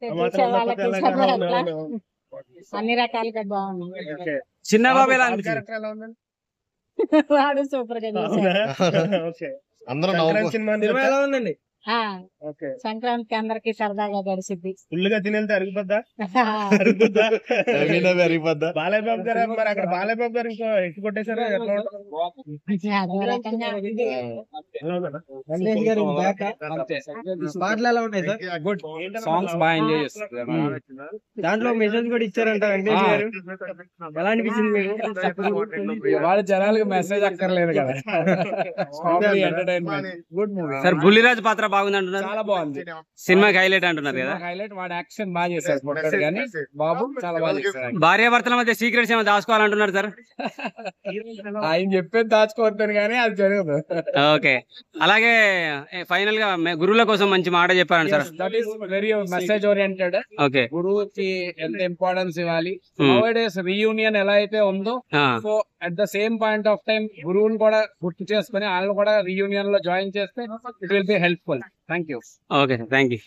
చూసే వాళ్ళకి అట్లా అన్ని రకాలుగా బాగున్నాయి. చిన్న బాబు ఎలా అనిపించింది? వాడు సూపర్ గా చేశాడు. సినిమా ఎలా ఉందండి? ఆ, సంక్రాంతికి అందరికి సరదాగా గడిచిద్ది. ఫుల్ గా తినేళ్తే అరిగిపోద్దా? బాలయ్య బాబు గారు మరి అక్కడ బాలయ్య బాబు గారు ఇంకో ఎక్కువ కొట్టేశారు. అదో రకంగా పాటలు ఎలా ఉన్నాయి సార్? గుడ్ సాంగ్స్ బాగా ఎంజాయ్ చేస్తారు. దాంట్లో మెసేజ్ కూడా ఇచ్చారంట వెంకటేష్ గారు. ఎలా అనిపించింది మీకు? వాళ్ళ జనాలకు మెసేజ్ అక్కర్లేదు కదా. Entertainment good movie. Sir Bulliraju పాత్ర బాగుంది అంటున్నారు. చాలా బాగుంది. సినిమాకి హైలైట్ అంటున్నారు కదా. హైలైట్ వాడు యాక్షన్ బాగా చేశారు కొట్టాడు కానీ బాబు చాలా బాగా చేశారు. భార్యాభర్తల మధ్య సీక్రెట్స్ ఏమైనా దాచుకోవాలంటున్నారు సార్. ఆయన చెప్పేది దాచుకోవద్దని కానీ అది జరగదు. ఓకే, అలాగే ఫైనల్ గా గురువుల కోసం మంచి మాట చెప్పారండి sir. That is very message oriented. Okay, గురువుకి ఎంత ఇంపార్టెన్స్ ఇవ్వాలి. నౌడేస్ రీయూనియన్ ఎలా అయితే ఉందో, so at the same point of time గురువుని కూడా గుర్తు చేసుకుని వాళ్ళని కూడా రీయూనియన్ లో జాయిన్ చేస్తే it will be helpful. Thank you. Okay sir, thank you.